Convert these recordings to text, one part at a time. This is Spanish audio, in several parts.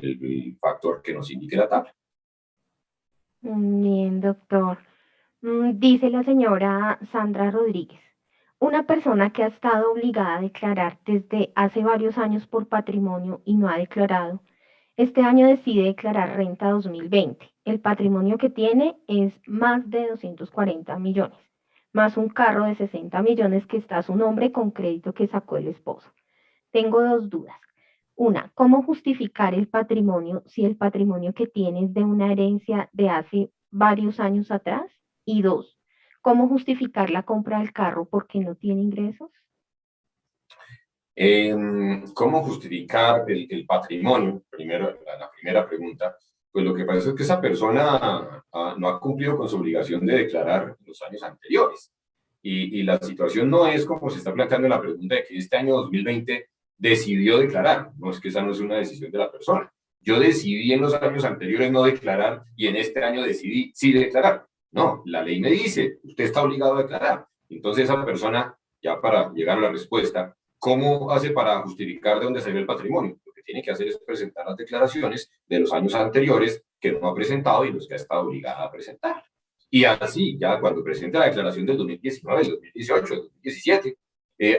el factor que nos indique la tabla. Bien, doctor. Dice la señora Sandra Rodríguez. Una persona que ha estado obligada a declarar desde hace varios años por patrimonio y no ha declarado, este año decide declarar renta 2020. El patrimonio que tiene es más de 240 millones, más un carro de 60 millones que está a su nombre con crédito que sacó el esposo. Tengo dos dudas. Una, ¿cómo justificar el patrimonio si el patrimonio que tiene es de una herencia de hace varios años atrás? Y dos, ¿cómo justificar la compra del carro porque no tiene ingresos? ¿Cómo justificar el patrimonio? Primero, la primera pregunta. Pues lo que pasa es que esa persona no ha cumplido con su obligación de declarar en los años anteriores. Y la situación no es como se está planteando en la pregunta de que este año 2020 decidió declarar. No, es que esa no es una decisión de la persona. Yo decidí en los años anteriores no declarar y en este año decidí sí declarar. No, la ley me dice, usted está obligado a declarar. Entonces esa persona, ya para llegar a la respuesta, ¿cómo hace para justificar de dónde salió el patrimonio? Lo que tiene que hacer es presentar las declaraciones de los años anteriores que no ha presentado y los que ha estado obligada a presentar. Y así, ya cuando presenta la declaración del 2019, del 2018, del 2017,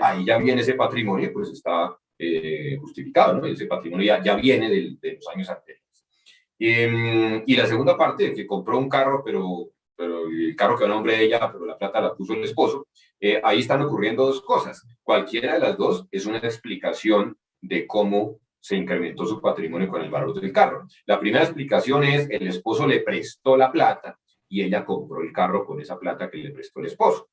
ahí ya viene ese patrimonio, pues está justificado, ¿no? Ese patrimonio ya viene de los años anteriores. Y la segunda parte, que compró un carro, pero el carro quedó a nombre de ella, pero la plata la puso el esposo, ahí están ocurriendo dos cosas. Cualquiera de las dos es una explicación de cómo se incrementó su patrimonio con el valor del carro. La primera explicación es el esposo le prestó la plata y ella compró el carro con esa plata que le prestó el esposo.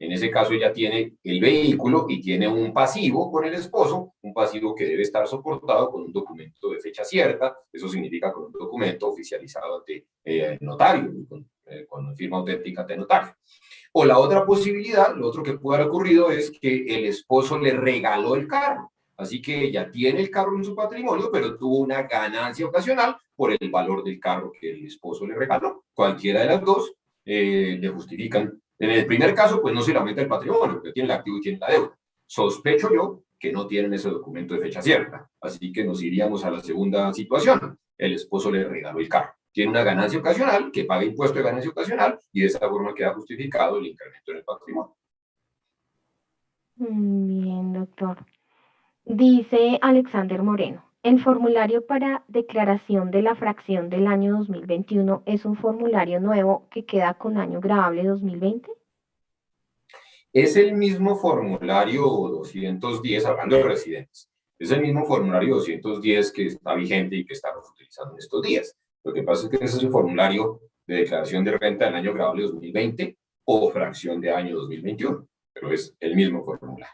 En ese caso ella tiene el vehículo y tiene un pasivo con el esposo, un pasivo que debe estar soportado con un documento de fecha cierta, eso significa con un documento oficializado ante notario, con firma auténtica de notario. O la otra posibilidad, lo otro que puede haber ocurrido es que el esposo le regaló el carro. Así que ella tiene el carro en su patrimonio, pero tuvo una ganancia ocasional por el valor del carro que el esposo le regaló. Cualquiera de las dos le justifican. En el primer caso, pues no se le aumenta el patrimonio, porque tiene el activo y tiene la deuda. Sospecho yo que no tienen ese documento de fecha cierta. Así que nos iríamos a la segunda situación. El esposo le regaló el carro. Tiene una ganancia ocasional, que paga impuesto de ganancia ocasional, y de esa forma queda justificado el incremento en el patrimonio. Bien, doctor. Dice Alexander Moreno. El formulario para declaración de la fracción del año 2021 es un formulario nuevo que queda con año grabable 2020. Es el mismo formulario 210, hablando de residentes, es el mismo formulario 210 que está vigente y que estamos utilizando en estos días. Lo que pasa es que ese es el formulario de declaración de renta del año grabable 2020 o fracción de año 2021, pero es el mismo formulario.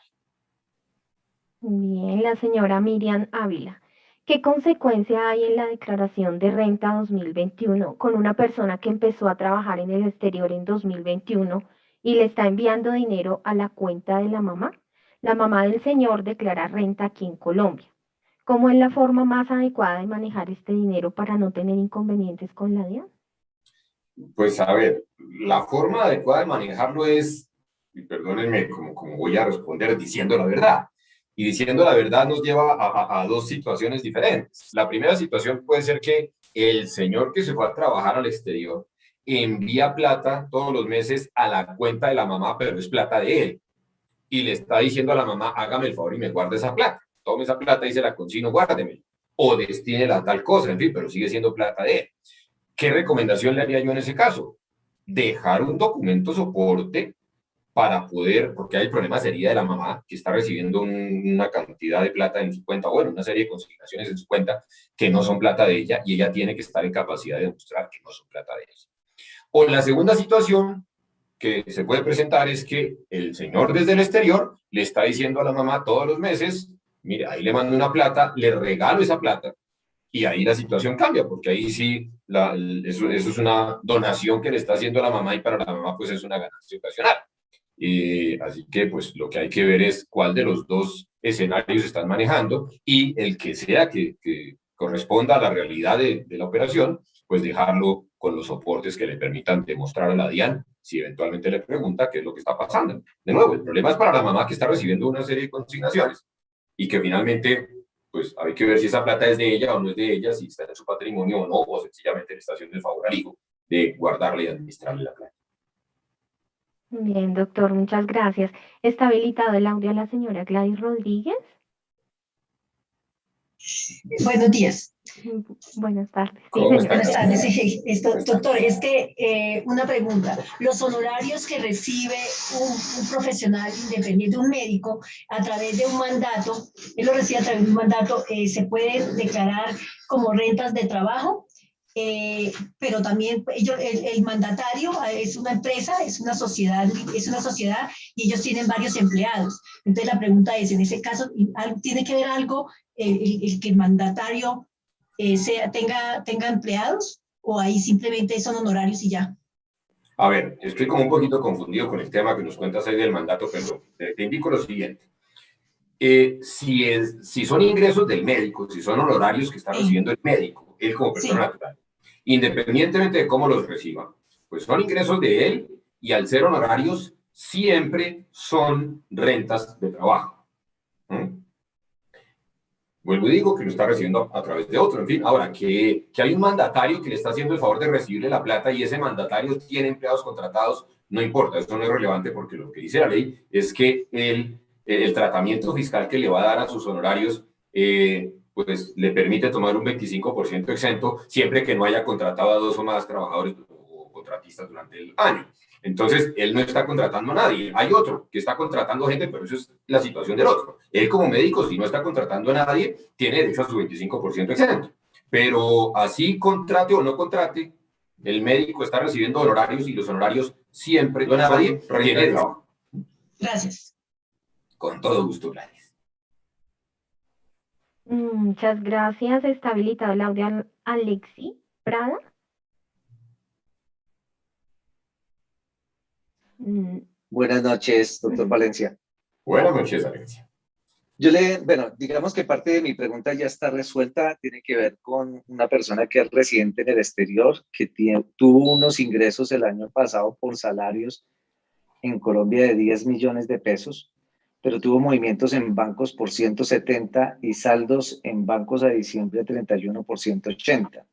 Bien, la señora Miriam Ávila. ¿Qué consecuencia hay en la declaración de renta 2021 con una persona que empezó a trabajar en el exterior en 2021 y le está enviando dinero a la cuenta de la mamá? La mamá del señor declara renta aquí en Colombia. ¿Cómo es la forma más adecuada de manejar este dinero para no tener inconvenientes con la DIAN? Pues a ver, la forma adecuada de manejarlo es, y perdónenme como voy a responder diciendo la verdad. Y diciendo la verdad nos lleva a dos situaciones diferentes. La primera situación puede ser que el señor que se fue a trabajar al exterior envía plata todos los meses a la cuenta de la mamá, pero es plata de él. Y le está diciendo a la mamá, hágame el favor y me guarde esa plata. Tome esa plata y se la consigno, guárdemela. O destínela a tal cosa, en fin, pero sigue siendo plata de él. ¿Qué recomendación le haría yo en ese caso? Dejar un documento soporte para poder, porque hay el problema sería de la mamá que está recibiendo una cantidad de plata en su cuenta, bueno, una serie de consignaciones en su cuenta que no son plata de ella y ella tiene que estar en capacidad de demostrar que no son plata de ella. O la segunda situación que se puede presentar es que el señor desde el exterior le está diciendo a la mamá todos los meses, mire, ahí le mando una plata, le regalo esa plata, y ahí la situación cambia, porque ahí sí, eso es una donación que le está haciendo a la mamá y para la mamá pues es una ganancia ocasional. Así que pues lo que hay que ver es cuál de los dos escenarios están manejando y el que sea que corresponda a la realidad de la operación, pues dejarlo con los soportes que le permitan demostrar a la DIAN si eventualmente le pregunta qué es lo que está pasando. De nuevo, el problema es para la mamá que está recibiendo una serie de consignaciones y que finalmente pues hay que ver si esa plata es de ella o no es de ella, si está en su patrimonio o no, o sencillamente le está haciendo el favor al hijo de guardarle y administrarle la plata. Bien, doctor, muchas gracias. ¿Está habilitado el audio a la señora Gladys Rodríguez? Buenos días. Buenas tardes. Sí, ¿Cómo está, señora. Buenas tardes. Sí, ¿Cómo está? doctor, es que una pregunta. Los honorarios que recibe un profesional independiente, un médico, a través de un mandato, él lo recibe a través de un mandato, se pueden declarar como rentas de trabajo, pero también el mandatario es una empresa, es una sociedad y ellos tienen varios empleados. Entonces la pregunta es, en ese caso, ¿tiene que ver algo el que el mandatario tenga empleados o ahí simplemente son honorarios y ya? A ver, estoy como un poquito confundido con el tema que nos cuentas ahí del mandato, pero te indico lo siguiente. Si son ingresos del médico, si son honorarios que está recibiendo el médico, él como persona natural, independientemente de cómo los reciba, pues son ingresos de él y al ser honorarios siempre son rentas de trabajo. Vuelvo y digo que lo está recibiendo a través de otro. En fin, ahora, que hay un mandatario que le está haciendo el favor de recibirle la plata y ese mandatario tiene empleados contratados, no importa, eso no es relevante porque lo que dice la ley es que el tratamiento fiscal que le va a dar a sus honorarios pues le permite tomar un 25% exento siempre que no haya contratado a 2 o más trabajadores o contratistas durante el año. Entonces, él no está contratando a nadie. Hay otro que está contratando gente, pero eso es la situación del otro. Él como médico, si no está contratando a nadie, tiene derecho a su 25% exento. Pero así contrate o no contrate, el médico está recibiendo honorarios y los honorarios siempre, no nadie, tiene trabajo. Gracias. Con todo gusto, Gladys. Muchas gracias. ¿Está habilitado el audio a Alexi Prada? Buenas noches, doctor Valencia. Buenas noches, Alexia. Bueno, digamos que parte de mi pregunta ya está resuelta, tiene que ver con una persona que es residente en el exterior, que tuvo unos ingresos el año pasado por salarios en Colombia de 10 millones de pesos, pero tuvo movimientos en bancos por 170 y saldos en bancos a diciembre de 31 por 180.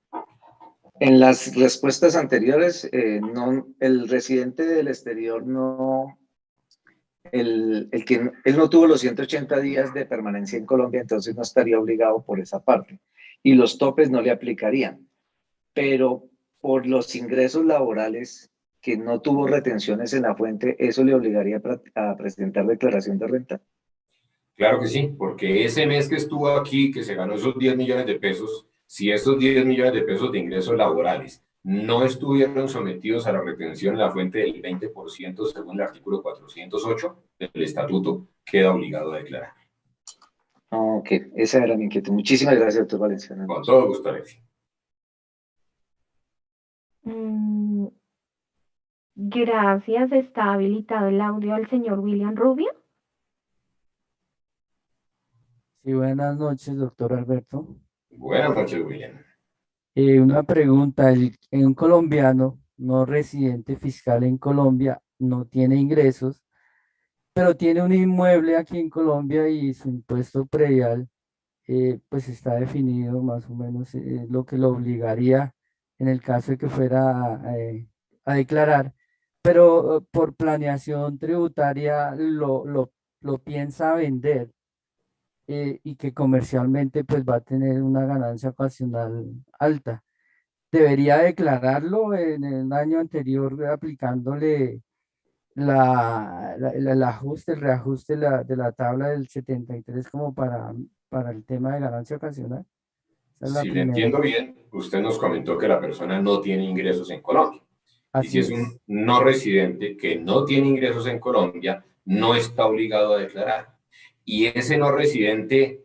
En las respuestas anteriores, el residente del exterior él no tuvo los 180 días de permanencia en Colombia, entonces no estaría obligado por esa parte. Y los topes no le aplicarían. Pero por los ingresos laborales que no tuvo retenciones en la fuente, ¿eso le obligaría a presentar declaración de renta? Claro que sí, porque ese mes que estuvo aquí, que se ganó esos 10 millones de pesos, si esos 10 millones de pesos de ingresos laborales no estuvieron sometidos a la retención en la fuente del 20% según el artículo 408 del estatuto, queda obligado a declarar. Ok, esa era mi inquietud. Muchísimas gracias, doctor Valencia. Con todo gusto, Alexis. Gracias. ¿Está habilitado el audio al señor William Rubio? Sí, buenas noches, doctor Alberto. Buenas noches, William. Una pregunta, un colombiano no residente fiscal en Colombia no tiene ingresos, pero tiene un inmueble aquí en Colombia y su impuesto predial pues está definido más o menos lo que lo obligaría en el caso de que fuera a declarar, pero por planeación tributaria lo piensa vender. Y que comercialmente pues va a tener una ganancia ocasional alta. Debería declararlo en el año anterior aplicándole el ajuste, el reajuste de la tabla del 73 como para el tema de ganancia ocasional. Esa es la Si le primera. entiendo bien, usted nos comentó que la persona no tiene ingresos en Colombia. Y si Así es un no residente que no tiene ingresos en Colombia, no está obligado a declarar. Y ese no residente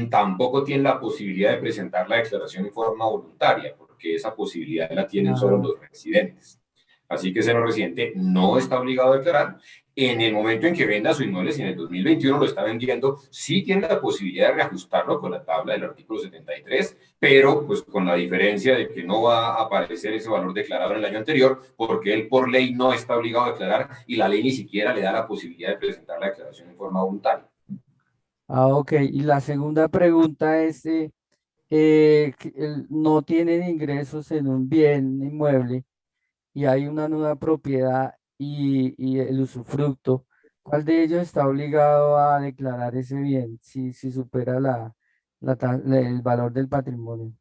tampoco tiene la posibilidad de presentar la declaración en forma voluntaria, porque esa posibilidad la tienen solo los residentes. Así que ese no residente no está obligado a declarar. En el momento en que venda su inmueble, si en el 2021 lo está vendiendo, sí tiene la posibilidad de reajustarlo con la tabla del artículo 73, pero pues con la diferencia de que no va a aparecer ese valor declarado en el año anterior, porque él por ley no está obligado a declarar y la ley ni siquiera le da la posibilidad de presentar la declaración en forma voluntaria. Ah, ok. Y la segunda pregunta es, no tienen ingresos en un bien inmueble y hay una nueva propiedad y el usufructo. ¿Cuál de ellos está obligado a declarar ese bien si supera el valor del patrimonio?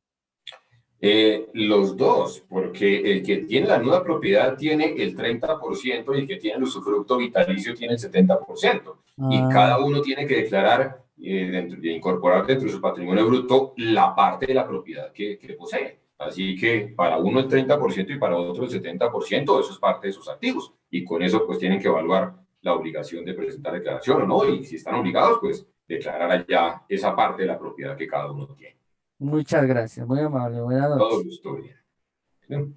Los dos, porque el que tiene la nueva propiedad tiene el 30% y el que tiene el usufructo vitalicio tiene el 70%. Y Ah, cada uno tiene que declarar, de incorporar dentro de su patrimonio bruto la parte de la propiedad que posee. Así que para uno el 30% y para otro el 70%, eso es parte de sus activos. Y con eso pues tienen que evaluar la obligación de presentar declaración o no. Y si están obligados, pues declarar allá esa parte de la propiedad que cada uno tiene. muchas gracias, muy amable. Buenas Todo noches. gusto, bien.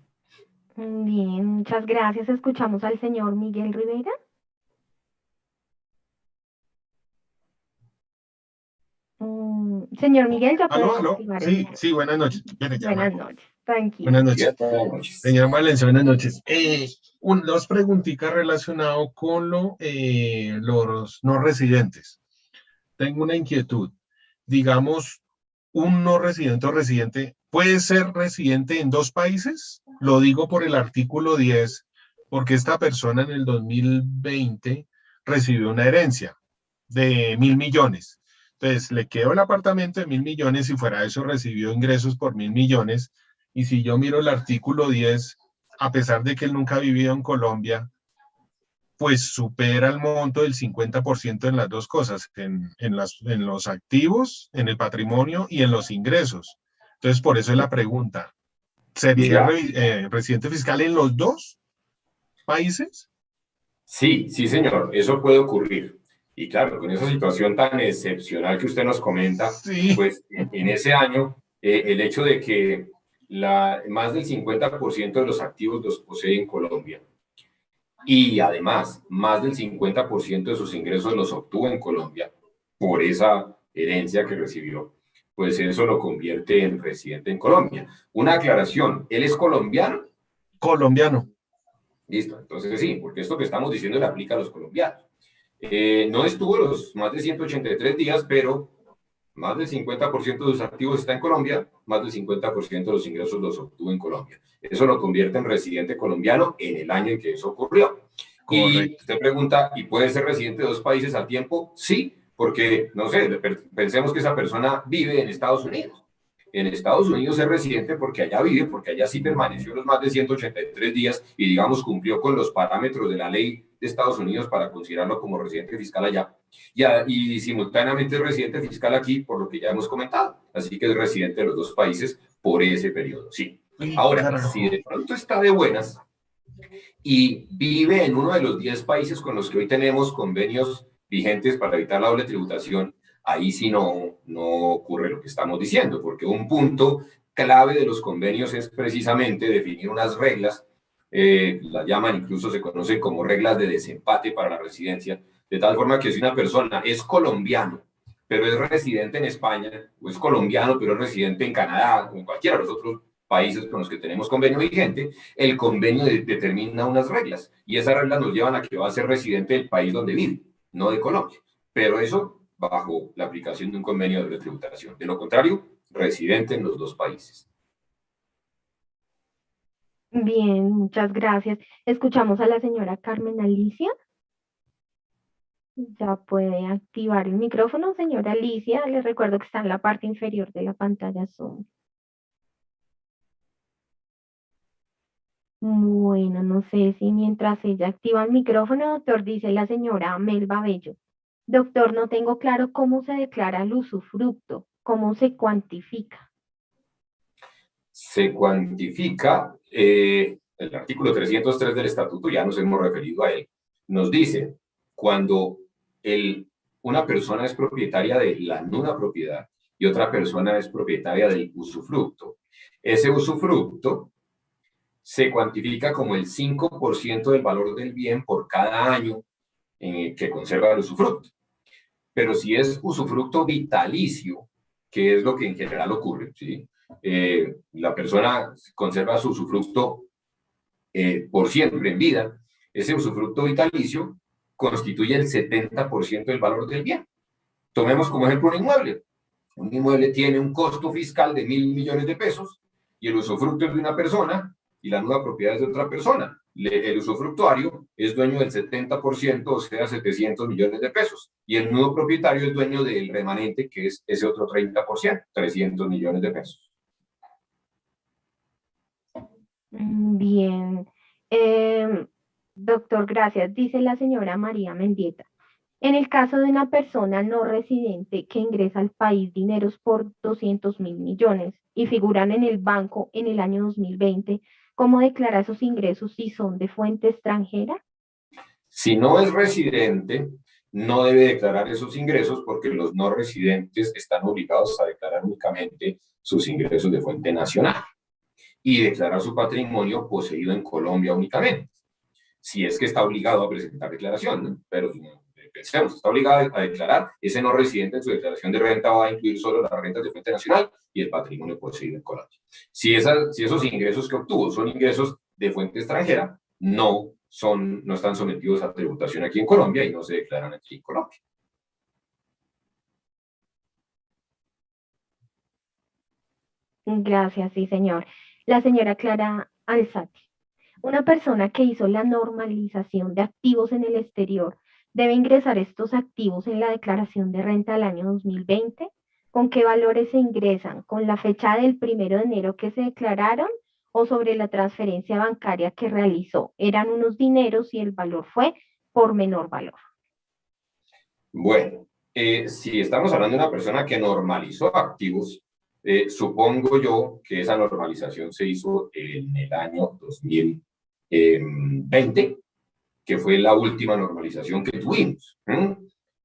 ¿No? Bien, muchas gracias. Escuchamos al señor Miguel Rivera. Señor Miguel, ya puede Aló, aló. activar el Sí, micrófono. sí, buenas noches. Viene ya, Buenas María. noches, tranquilo. Buenas noches. Bien, buenas noches. Señor Valencia, buenas noches. Dos preguntitas relacionadas con los no residentes. Tengo una inquietud. Digamos, un no residente o residente puede ser residente en dos países. Lo digo por el artículo 10, porque esta persona en el 2020 recibió una herencia de 1.000 millones. Entonces, le quedó el apartamento de 1.000 millones y fuera de eso recibió ingresos por 1.000 millones. Y si yo miro el artículo 10, a pesar de que él nunca ha vivido en Colombia, pues supera el monto del 50% en las dos cosas, en los activos, en el patrimonio y en los ingresos. Entonces, por eso es la pregunta. ¿Sería Ya, residente fiscal en los dos países? sí, sí, señor, eso puede ocurrir. Y claro, con esa situación tan excepcional que usted nos comenta, Sí, pues en ese año, el hecho de que más del 50% de los activos los posee en Colombia y además más del 50% de sus ingresos los obtuvo en Colombia por esa herencia que recibió, pues eso lo convierte en residente en Colombia. Una aclaración, ¿él es colombiano? colombiano. Listo, entonces sí, porque esto que estamos diciendo le aplica a los colombianos. No estuvo los más de 183 días, pero más del 50% de sus activos está en Colombia, más del 50% de los ingresos los obtuvo en Colombia. Eso lo convierte en residente colombiano en el año en que eso ocurrió. Y Correcto. usted pregunta, ¿y puede ser residente de dos países al tiempo? Sí, porque, no sé, pensemos que esa persona vive en Estados Unidos. En Estados Unidos es residente porque allá vive, porque allá sí permaneció los más de 183 días y, digamos, cumplió con los parámetros de la ley de Estados Unidos para considerarlo como residente fiscal allá. Y simultáneamente es residente fiscal aquí, por lo que ya hemos comentado. Así que es residente de los dos países por ese periodo, sí. Uy, Ahora, si carajo. de pronto está de buenas y vive en uno de los 10 países con los que hoy tenemos convenios vigentes para evitar la doble tributación, ahí sí no ocurre lo que estamos diciendo, porque un punto clave de los convenios es precisamente definir unas reglas, las llaman, incluso se conocen como reglas de desempate para la residencia, de tal forma que si una persona es colombiano, pero es residente en España, o es colombiano, pero es residente en Canadá, o en cualquiera de los otros países con los que tenemos convenio vigente, el convenio determina unas reglas y esas reglas nos llevan a que va a ser residente del país donde vive, no de Colombia. Pero eso bajo la aplicación de un convenio de tributación. De lo contrario, residente en los dos países. Bien, muchas gracias. Escuchamos a la señora Carmen Alicia. Ya puede activar el micrófono, señora Alicia. Les recuerdo que está en la parte inferior de la pantalla Zoom. Bueno, no sé si mientras ella activa el micrófono, doctor, dice la señora Melba Bello. Doctor, no tengo claro cómo se declara el usufructo, cómo se cuantifica. Se cuantifica, el artículo 303 del estatuto, ya nos hemos referido a él, nos dice cuando una persona es propietaria de la nula propiedad y otra persona es propietaria del usufructo. Ese usufructo se cuantifica como el 5% del valor del bien por cada año que conserva el usufructo. Pero si es usufructo vitalicio, que es lo que en general ocurre, ¿sí? La persona conserva su usufructo por siempre en vida, ese usufructo vitalicio constituye el 70% del valor del bien. Tomemos como ejemplo un inmueble. Un inmueble tiene un costo fiscal de 1.000 millones de pesos y el usufructo es de una persona y la nueva propiedad es de otra persona. El usufructuario es dueño del 70%, o sea, 700 millones de pesos. Y el nuevo propietario es dueño del remanente, que es ese otro 30%, 300 millones de pesos. Bien. Doctor, gracias. Dice la señora María Mendieta. En el caso de una persona no residente que ingresa al país dineros por 200.000 millones y figuran en el banco en el año 2020, ¿cómo declara esos ingresos si son de fuente extranjera? Si no es residente, no debe declarar esos ingresos porque los no residentes están obligados a declarar únicamente sus ingresos de fuente nacional y declarar su patrimonio poseído en Colombia únicamente. Si es que está obligado a presentar declaración, ¿no? Pero pensemos, está obligado a declarar, ese no residente en su declaración de renta va a incluir solo las rentas de fuente nacional y el patrimonio poseído en Colombia. Si esos ingresos que obtuvo son ingresos de fuente extranjera, no están sometidos a tributación aquí en Colombia y no se declaran aquí en Colombia. Gracias, sí, señor. La señora Clara Alzati. Una persona que hizo la normalización de activos en el exterior debe ingresar estos activos en la declaración de renta del año 2020. ¿Con qué valores se ingresan? ¿Con la fecha del 1 de enero que se declararon o sobre la transferencia bancaria que realizó? Eran unos dineros y el valor fue por menor valor. Bueno, si estamos hablando de una persona que normalizó activos, supongo yo que esa normalización se hizo en el año 2020, que fue la última normalización que tuvimos.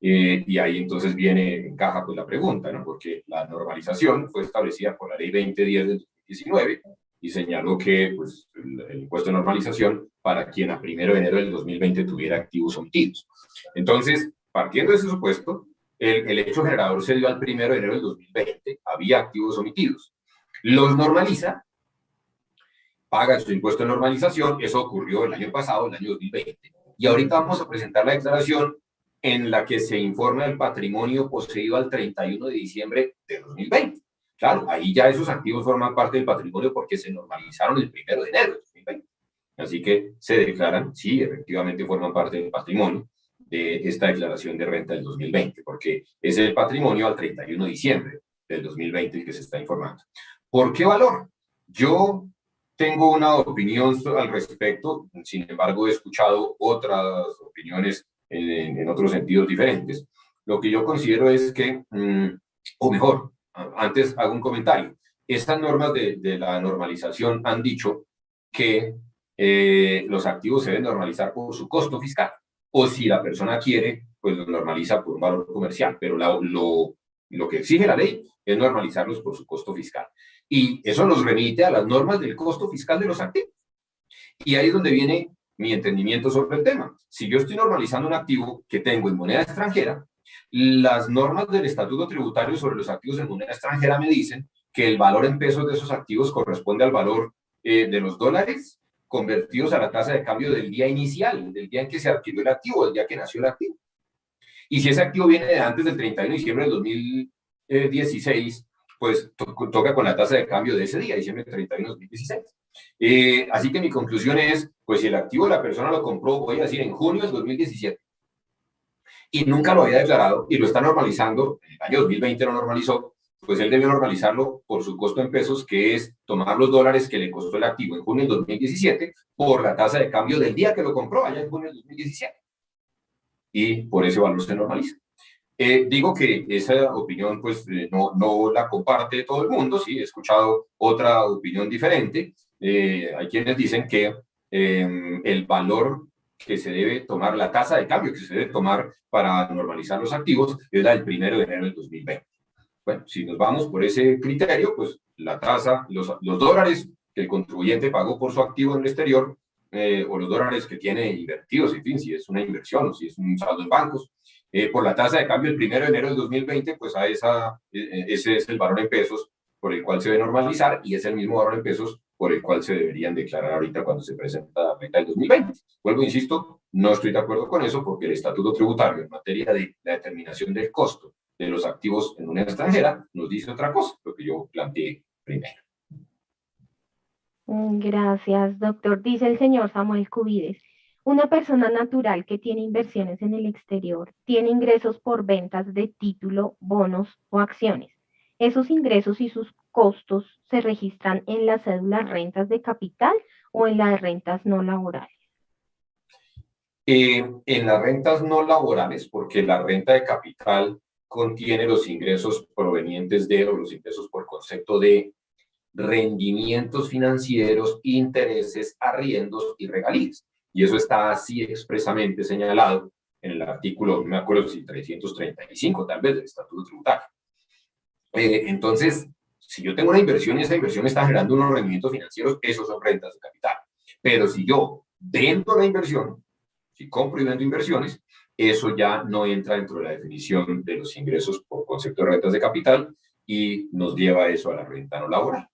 Y ahí entonces encaja pues la pregunta, ¿no? Porque la normalización fue establecida por la ley 2010 del 2019 y señaló que pues, el impuesto de normalización para quien a 1 de enero del 2020 tuviera activos omitidos. Entonces, partiendo de ese supuesto, el hecho generador se dio al 1 de enero del 2020, había activos omitidos. Los normaliza, paga su impuesto de normalización, eso ocurrió el año pasado, el año 2020. Y ahorita vamos a presentar la declaración en la que se informa el patrimonio poseído al 31 de diciembre de 2020. Claro, ahí ya esos activos forman parte del patrimonio porque se normalizaron el 1 de enero de 2020. Así que se declaran, sí, efectivamente forman parte del patrimonio de esta declaración de renta del 2020, porque es el patrimonio al 31 de diciembre del 2020 que se está informando. ¿Por qué valor? Yo tengo una opinión al respecto, sin embargo he escuchado otras opiniones en otros sentidos diferentes. Lo que yo considero es que, o mejor, antes hago un comentario. Estas normas de la normalización han dicho que los activos se deben normalizar por su costo fiscal, o si la persona quiere, pues lo normaliza por un valor comercial, pero lo que exige la ley es normalizarlos por su costo fiscal. Y eso nos remite a las normas del costo fiscal de los activos. Y ahí es donde viene mi entendimiento sobre el tema. Si yo estoy normalizando un activo que tengo en moneda extranjera, las normas del Estatuto Tributario sobre los activos en moneda extranjera me dicen que el valor en pesos de esos activos corresponde al valor de los dólares convertidos a la tasa de cambio del día inicial, del día en que se adquirió el activo, del día que nació el activo. Y si ese activo viene de antes del 31 de diciembre del 2016, pues toca con la tasa de cambio de ese día, diciembre 31 de 2016. Así que mi conclusión es, pues si el activo de la persona lo compró, voy a decir, en junio del 2017, y nunca lo había declarado, y lo está normalizando, en el año 2020 lo normalizó, pues él debe normalizarlo por su costo en pesos, que es tomar los dólares que le costó el activo en junio del 2017 por la tasa de cambio del día que lo compró, allá en junio del 2017. Y por ese valor se normaliza. Digo que esa opinión pues no la comparte todo el mundo, sí, he escuchado otra opinión diferente. Hay quienes dicen que el valor que se debe tomar, la tasa de cambio que se debe tomar para normalizar los activos es la del 1 de enero del 2020. Bueno, si nos vamos por ese criterio, pues la tasa, los dólares que el contribuyente pagó por su activo en el exterior, o los dólares que tiene invertidos, en fin, si es una inversión o si es un saldo en bancos, por la tasa de cambio el 1 de enero del 2020, pues ese es el valor en pesos por el cual se debe normalizar y es el mismo valor en pesos por el cual se deberían declarar ahorita cuando se presenta la renta del 2020. Vuelvo, insisto, no estoy de acuerdo con eso porque el Estatuto Tributario en materia de la determinación del costo de los activos en una extranjera nos dice otra cosa, lo que yo planteé primero. Gracias, doctor. Dice el señor Samuel Cubides. Una persona natural que tiene inversiones en el exterior tiene ingresos por ventas de título, bonos o acciones. ¿Esos ingresos y sus costos se registran en la cédula rentas de capital o en las rentas no laborales? En las rentas no laborales, porque la renta de capital contiene los ingresos provenientes de, o los ingresos por concepto de rendimientos financieros, intereses, arriendos y regalías. Y eso está así expresamente señalado en el artículo, no me acuerdo si 335 tal vez, del Estatuto Tributario. Entonces, si yo tengo una inversión y esa inversión está generando unos rendimientos financieros, esos son rentas de capital. Pero si yo vendo la inversión, si compro y vendo inversiones, eso ya no entra dentro de la definición de los ingresos por concepto de rentas de capital y nos lleva eso a la renta no laboral.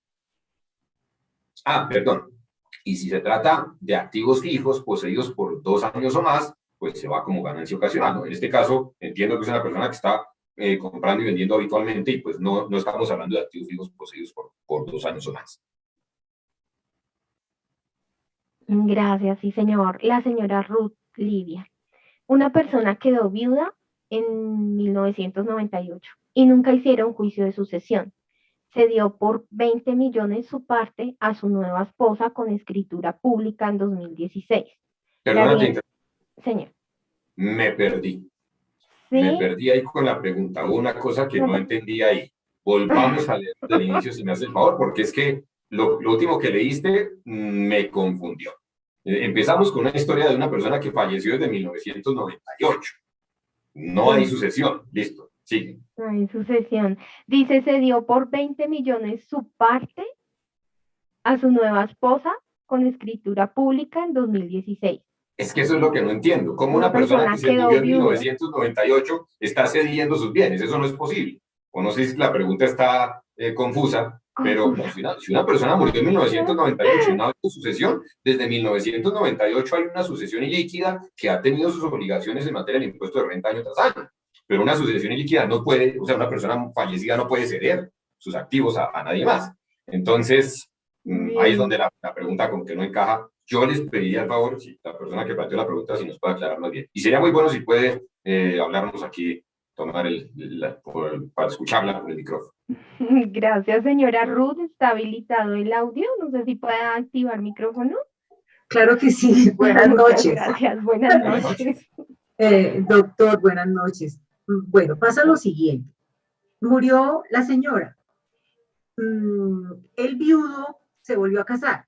Perdón. Y si se trata de activos fijos poseídos por 2 años o más, pues se va como ganancia ocasional, ¿no? En este caso, entiendo que es una persona que está comprando y vendiendo habitualmente y pues no estamos hablando de activos fijos poseídos por 2 años o más. Gracias, sí, señor. La señora Ruth Livia. Una persona quedó viuda en 1998 y nunca hicieron juicio de sucesión. Se dio por 20 millones su parte a su nueva esposa con escritura pública en 2016. Perdónate, señor. Me perdí. ¿Sí? Me perdí ahí con la pregunta. Hubo una cosa que no entendí ahí. Volvamos a leer del inicio, si me hace el favor, porque es que lo último que leíste me confundió. Empezamos con una historia de una persona que falleció desde 1998. No hay sucesión. Listo. Sigue. No hay sucesión. Dice, se dio por 20 millones su parte a su nueva esposa con escritura pública en 2016. Es que eso es lo que no entiendo. ¿Cómo una persona que se murió en 1998 está cediendo sus bienes? Eso no es posible. O no sé si la pregunta está confusa, pero si una persona murió en 1998 y no ha habido sucesión, desde 1998 hay una sucesión ilíquida que ha tenido sus obligaciones en materia del impuesto de renta año tras año. Pero una sucesión ilíquida no puede, o sea, una persona fallecida no puede ceder sus activos a nadie más. Entonces, ahí es donde la pregunta con que no encaja. Yo les pediría el favor, si la persona que planteó la pregunta, si nos puede aclarar más bien. Y sería muy bueno si puede hablarnos aquí, tomar para escucharla por el micrófono. Gracias, señora Ruth. ¿Está habilitado el audio? No sé si puede activar micrófono. Claro que sí. Buenas noches. Gracias, buenas noches. Doctor, buenas noches. Bueno, pasa lo siguiente. Murió la señora. El viudo se volvió a casar.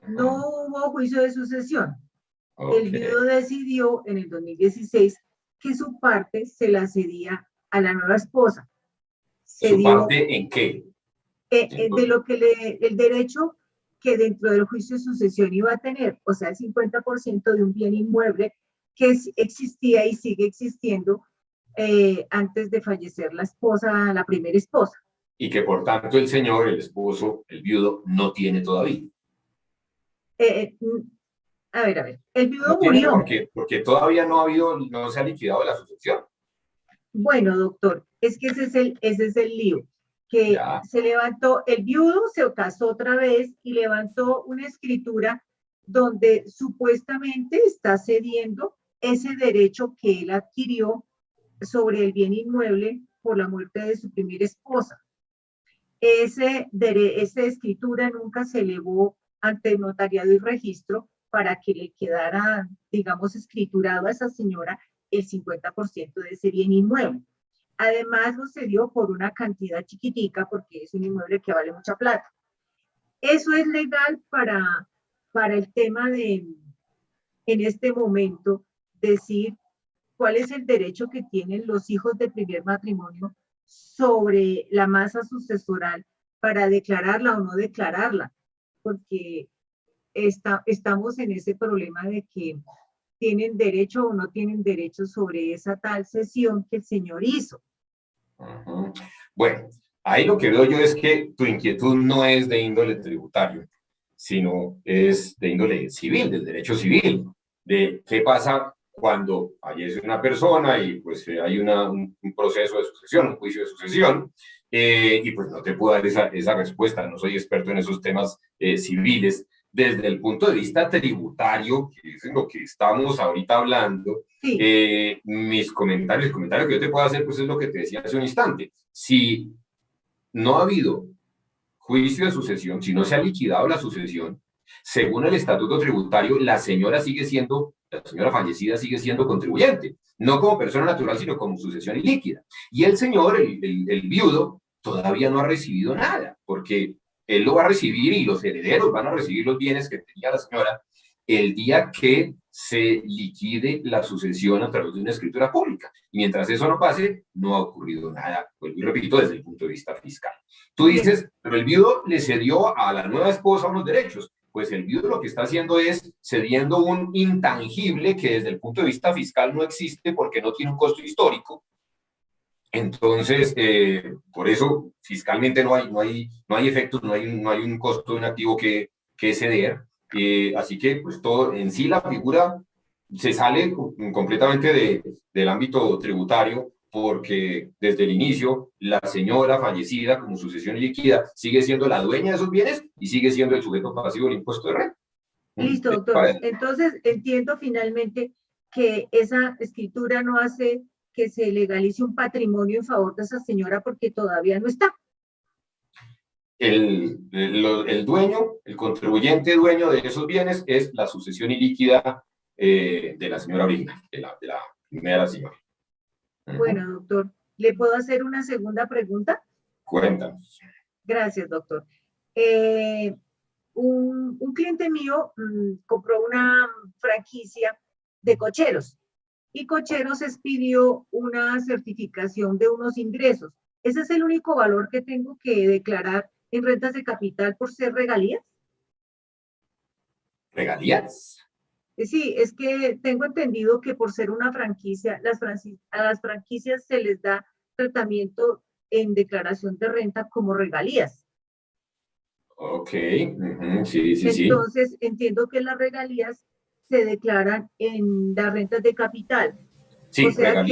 No hubo juicio de sucesión. Okay. El viudo decidió en el 2016 que su parte se la cedía a la nueva esposa. ¿Su parte en qué? De lo que el derecho que dentro del juicio de sucesión iba a tener, o sea, el 50% de un bien inmueble que existía y sigue existiendo antes de fallecer la esposa, la primera esposa. Y que por tanto el señor, el esposo, el viudo, no tiene todavía. A ver, el viudo murió. Porque todavía no se ha liquidado la sucesión. Bueno, doctor, es que ese es el lío. Que ya. Se levantó, el viudo se casó otra vez y levantó una escritura donde supuestamente está cediendo ese derecho que él adquirió sobre el bien inmueble por la muerte de su primera esposa. Esa escritura nunca se elevó ante el notariado y registro para que le quedara, digamos, escriturado a esa señora el 50% de ese bien inmueble. Además, lo cedió por una cantidad chiquitica porque es un inmueble que vale mucha plata. Eso es legal para el tema de, en este momento, decir cuál es el derecho que tienen los hijos de primer matrimonio sobre la masa sucesoral para declararla o no declararla, porque estamos en ese problema de que tienen derecho o no tienen derecho sobre esa tal cesión que el señor hizo. Bueno, ahí lo que veo yo es que tu inquietud no es de índole tributario, sino es de índole civil, del derecho civil, de qué pasa cuando fallece una persona y pues hay un proceso de sucesión, un juicio de sucesión, y pues no te puedo dar esa respuesta, no soy experto en esos temas civiles. Desde el punto de vista tributario, que es en lo que estamos ahorita hablando, Sí. el comentario que yo te puedo hacer, pues es lo que te decía hace un instante. Si no ha habido juicio de sucesión, si no se ha liquidado la sucesión, según el estatuto tributario, la señora fallecida sigue siendo contribuyente, no como persona natural, sino como sucesión ilíquida. Y el señor, el viudo, todavía no ha recibido nada, porque él lo va a recibir y los herederos van a recibir los bienes que tenía la señora el día que se liquide la sucesión a través de una escritura pública. Y mientras eso no pase, no ha ocurrido nada, vuelvo y repito, desde el punto de vista fiscal. Tú dices, pero el viudo le cedió a la nueva esposa unos derechos. Pues el viudo lo que está haciendo es cediendo un intangible que desde el punto de vista fiscal no existe porque no tiene un costo histórico. Entonces, por eso fiscalmente no hay efectos, no hay un costo de un activo que ceder. Así que, pues todo en sí la figura se sale completamente del ámbito tributario, porque desde el inicio la señora fallecida como sucesión ilíquida sigue siendo la dueña de esos bienes y sigue siendo el sujeto pasivo del impuesto de renta. Listo, doctor. Entonces entiendo finalmente que esa escritura no hace que se legalice un patrimonio en favor de esa señora porque todavía no está. El dueño, el contribuyente dueño de esos bienes es la sucesión ilíquida de la señora original, de la primera señora. Bueno, doctor, ¿le puedo hacer una segunda pregunta? Cuéntanos. Gracias, doctor. Un cliente mío compró una franquicia de cocheros y Cocheros expidió una certificación de unos ingresos. ¿Ese es el único valor que tengo que declarar en rentas de capital por ser regalías? ¿Regalías? Sí, es que tengo entendido que por ser una franquicia, a las franquicias se les da tratamiento en declaración de renta como regalías. Ok, sí. Entonces, entiendo que las regalías se declaran en las rentas de capital. Sí, o sea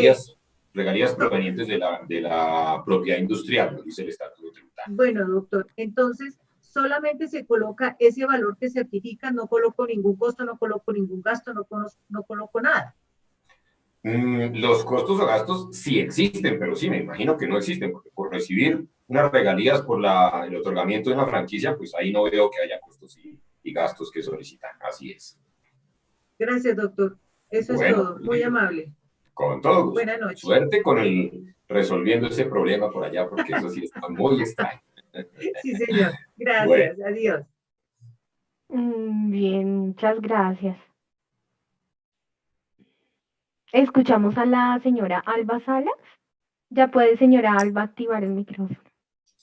regalías provenientes de la propiedad industrial, lo dice el estatuto tributario. Bueno, doctor, entonces solamente se coloca ese valor que certifica, no coloco ningún costo, no coloco ningún gasto, no coloco nada. Los costos o gastos sí existen, pero sí, me imagino que no existen, porque por recibir unas regalías por el otorgamiento de una franquicia, pues ahí no veo que haya costos y gastos que solicitan. Así es. Gracias, doctor. Eso es todo. Muy amable. Con todo gusto. Buenas noches. Suerte con resolviendo ese problema por allá, porque eso sí está muy extraño. Sí, señor. Gracias. Bueno. Adiós. Bien, muchas gracias. Escuchamos a la señora Alba Salas. Ya puede, señora Alba, activar el micrófono.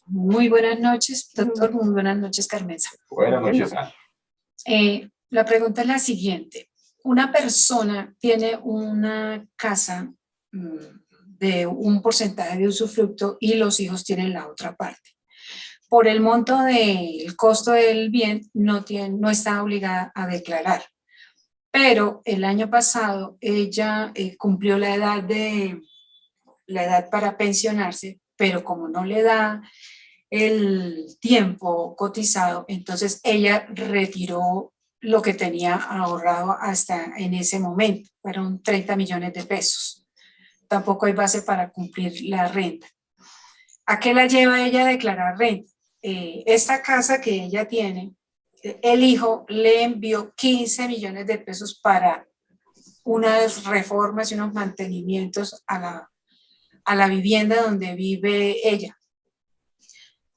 Muy buenas noches, doctor. Muy buenas noches, Carmenza. Buenas noches, Alba. La pregunta es la siguiente. Una persona tiene una casa de un porcentaje de usufructo y los hijos tienen la otra parte. Por el monto del costo del bien no está obligada a declarar. Pero el año pasado ella cumplió la edad para pensionarse, pero como no le da el tiempo cotizado, entonces ella retiró lo que tenía ahorrado hasta en ese momento, fueron 30 millones de pesos. Tampoco hay base para cumplir la renta. ¿A qué la lleva ella a declarar renta? Esta casa que ella tiene, el hijo le envió 15 millones de pesos para unas reformas y unos mantenimientos a la vivienda donde vive ella.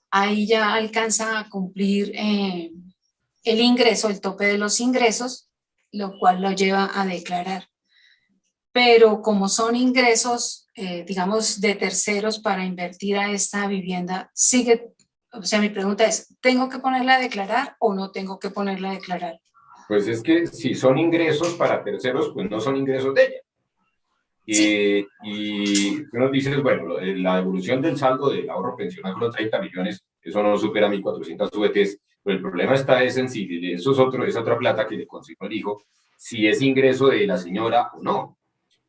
Ahí ya alcanza a cumplir el ingreso, el tope de los ingresos, lo cual lo lleva a declarar. Pero como son ingresos, digamos, de terceros para invertir a esta vivienda, o sea, mi pregunta es, ¿tengo que ponerla a declarar o no tengo que ponerla a declarar? Pues es que si son ingresos para terceros, pues no son ingresos de ella. Sí. Y tú nos dices, bueno, la devolución del saldo del ahorro pensional fueron 30 millones, eso no supera 1.400 VTs, pero el problema está en si eso es otra plata que le consignó el hijo, si es ingreso de la señora o no.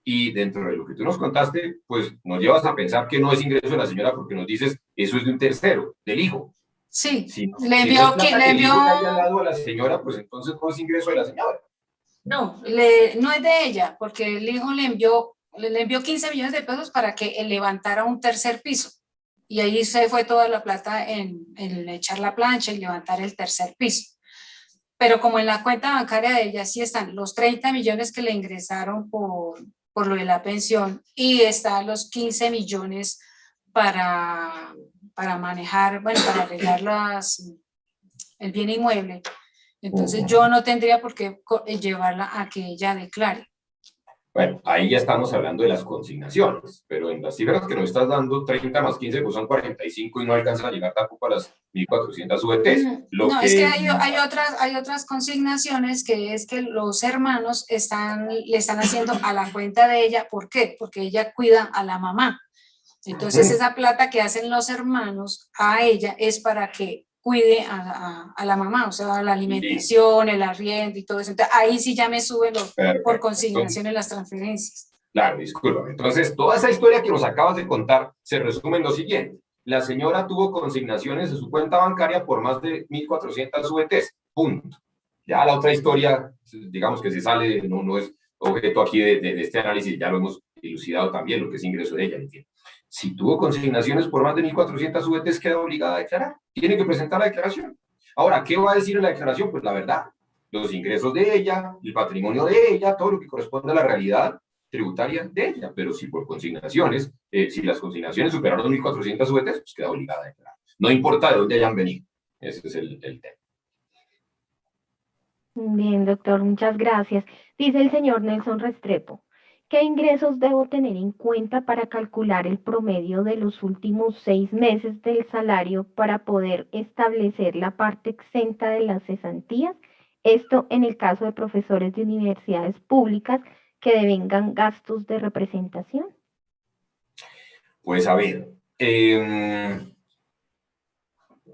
Y dentro de lo que tú nos contaste, pues nos llevas a pensar que no es ingreso de la señora porque nos dices, eso es de un tercero, del hijo. Sí, Si, le si envió, no es plata le que el envió, hijo le haya dado a la señora, pues entonces no es ingreso de la señora. no, no es de ella, porque el hijo le envió 15 millones de pesos para que él levantara un tercer piso. Y ahí se fue toda la plata en echar la plancha y levantar el tercer piso. Pero como en la cuenta bancaria de ella sí están los 30 millones que le ingresaron por lo de la pensión y están los 15 millones para manejar, bueno, para arreglar el bien inmueble. Entonces yo no tendría por qué llevarla a que ella declare. Bueno, ahí ya estamos hablando de las consignaciones, pero en las cifras que nos estás dando, 30 más 15 pues son 45 y no alcanza a llegar tampoco a las 1.400 VTs. No, es que hay otras consignaciones que es que los hermanos le están haciendo a la cuenta de ella. ¿Por qué? Porque ella cuida a la mamá. Entonces esa plata que hacen los hermanos a ella es para que cuide a la mamá, o sea, la alimentación, el arriendo y todo eso. Entonces, ahí sí ya me suben por consignación en las transferencias. Claro, discúlpame. Entonces, toda esa historia que nos acabas de contar se resume en lo siguiente. La señora tuvo consignaciones de su cuenta bancaria por más de 1.400 VTs. Punto. Ya la otra historia, digamos que se sale, no es objeto aquí de este análisis, ya lo hemos dilucidado también, lo que es ingreso de ella. ¿Entiendes? Si tuvo consignaciones por más de 1.400 VTs, queda obligada a declarar. Tiene que presentar la declaración. Ahora, ¿qué va a decir en la declaración? Pues la verdad, los ingresos de ella, el patrimonio de ella, todo lo que corresponde a la realidad tributaria de ella. Pero si por consignaciones, si las consignaciones superaron 1.400 VTs, pues queda obligada a declarar. No importa de dónde hayan venido. Ese es el tema. Bien, doctor, muchas gracias. Dice el señor Nelson Restrepo, ¿qué ingresos debo tener en cuenta para calcular el promedio de los últimos 6 meses del salario para poder establecer la parte exenta de las cesantías? Esto en el caso de profesores de universidades públicas que devengan gastos de representación. Pues a ver,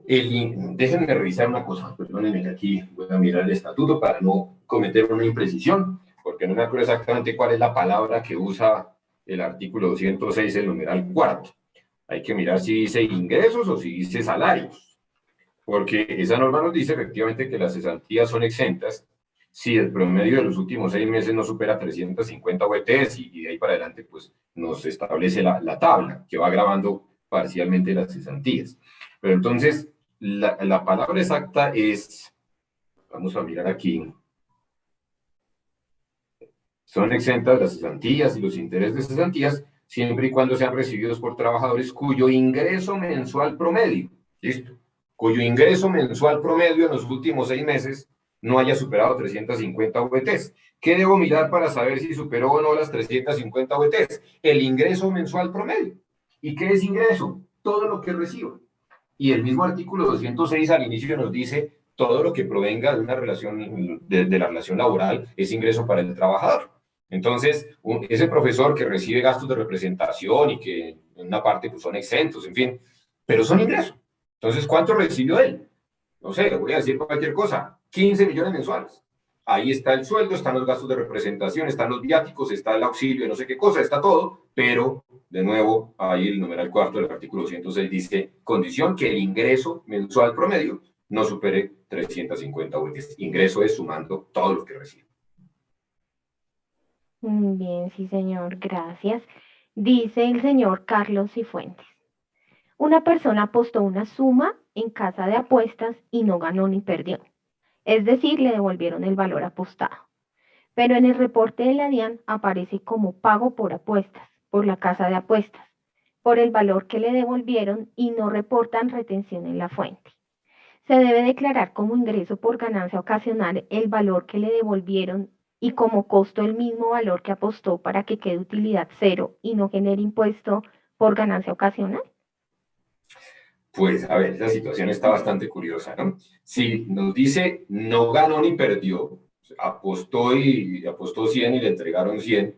déjenme revisar una cosa, perdónenme que aquí voy a mirar el estatuto para no cometer una imprecisión, porque no me acuerdo exactamente cuál es la palabra que usa el artículo 206, el numeral cuarto. Hay que mirar si dice ingresos o si dice salarios, porque esa norma nos dice efectivamente que las cesantías son exentas si el promedio de los últimos 6 meses no supera 350 VTs y de ahí para adelante pues nos establece la tabla que va grabando parcialmente las cesantías. Pero entonces, la palabra exacta es, vamos a mirar aquí, son exentas las cesantías y los intereses de cesantías siempre y cuando sean recibidos por trabajadores cuyo ingreso mensual promedio, ¿listo? Cuyo ingreso mensual promedio en los últimos 6 meses no haya superado 350 VTs. ¿Qué debo mirar para saber si superó o no las 350 VTs? El ingreso mensual promedio. ¿Y qué es ingreso? Todo lo que recibo. Y el mismo artículo 206 al inicio nos dice todo lo que provenga de una relación, de la relación laboral es ingreso para el trabajador. Entonces, ese profesor que recibe gastos de representación y que en una parte pues, son exentos, en fin, pero son ingresos. Entonces, ¿cuánto recibió él? No sé, voy a decir cualquier cosa, 15 millones mensuales. Ahí está el sueldo, están los gastos de representación, están los viáticos, está el auxilio, no sé qué cosa, está todo, pero de nuevo, ahí el numeral cuarto del artículo 106 dice, condición que el ingreso mensual promedio no supere 350 UF. Ingreso es sumando todo lo que recibe. Bien, sí, señor, gracias. Dice el señor Carlos Cifuentes. Una persona apostó una suma en casa de apuestas y no ganó ni perdió. Es decir, le devolvieron el valor apostado. Pero en el reporte de la DIAN aparece como pago por apuestas, por la casa de apuestas, por el valor que le devolvieron y no reportan retención en la fuente. Se debe declarar como ingreso por ganancia ocasional el valor que le devolvieron y como costo el mismo valor que apostó para que quede utilidad cero y no genere impuesto por ganancia ocasional. Pues, a ver, esa situación está bastante curiosa, ¿no? Si nos dice no ganó ni perdió, apostó 100 y le entregaron 100,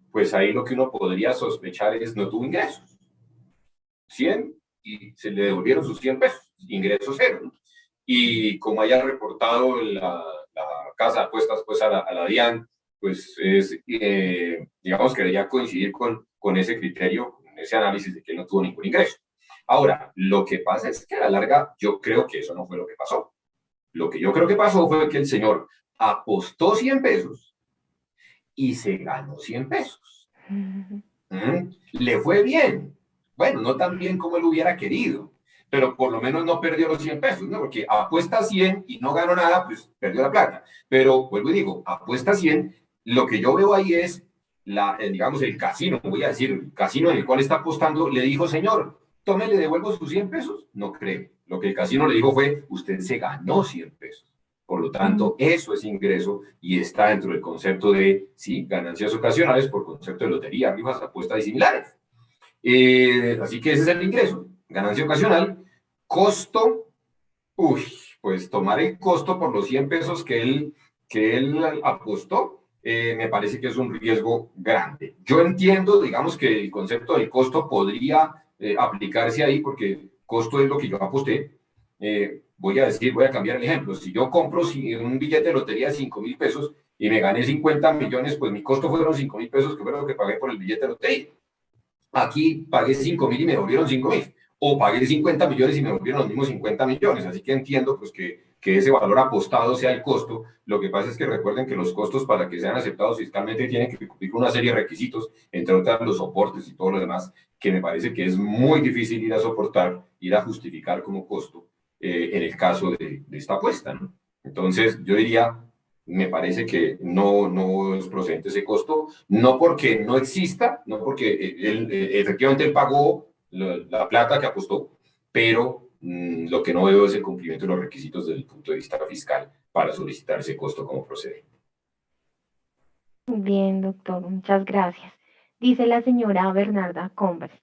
pues ahí lo que uno podría sospechar es no tuvo ingresos. 100 y se le devolvieron sus 100 pesos, ingreso cero, ¿no? Y como haya reportado la casa de apuestas pues a la DIAN, pues es, digamos que debería coincidir con ese criterio, ese análisis de que él no tuvo ningún ingreso. Ahora, lo que pasa es que a la larga yo creo que eso no fue lo que pasó. Lo que yo creo que pasó fue que el señor apostó 100 pesos y se ganó 100 pesos. Le fue bien. Bueno, no tan bien como él hubiera querido, pero por lo menos no perdió los 100 pesos, ¿no? Porque apuesta 100 y no ganó nada, pues perdió la plata. Pero vuelvo y digo, apuesta 100, lo que yo veo ahí es, digamos, el casino, voy a decir, el casino en el cual está apostando, le dijo, señor, tome, le devuelvo sus 100 pesos. No creo. Lo que el casino le dijo fue, usted se ganó 100 pesos. Por lo tanto, eso es ingreso y está dentro del concepto de, sí, ganancias ocasionales por concepto de lotería, rifas, apuestas y similares. Así que ese es el ingreso, ganancia ocasional. Costo, pues tomar el costo por los 100 pesos que él apostó, me parece que es un riesgo grande. Yo entiendo, digamos, que el concepto del costo podría aplicarse ahí, porque costo es lo que yo aposté. Voy a cambiar el ejemplo. Si yo compro un billete de lotería de 5.000 pesos y me gané 50 millones, pues mi costo fueron 5.000 pesos, que fue lo que pagué por el billete de lotería. Aquí pagué 5.000 y me devolvieron 5.000. O pagué 50 millones y me devolvieron los mismos 50 millones. Así que entiendo pues, que ese valor apostado sea el costo. Lo que pasa es que recuerden que los costos, para que sean aceptados fiscalmente, tienen que cumplir una serie de requisitos, entre otras los soportes y todo lo demás, que me parece que es muy difícil ir a soportar, ir a justificar como costo en el caso de esta apuesta, ¿no? Entonces, yo diría, me parece que no es procedente ese costo, no porque no exista, no porque efectivamente él pagó la plata que apostó, pero lo que no veo es el cumplimiento de los requisitos desde el punto de vista fiscal para solicitar ese costo como procede. Bien, doctor, muchas gracias. Dice la señora Bernarda Converse.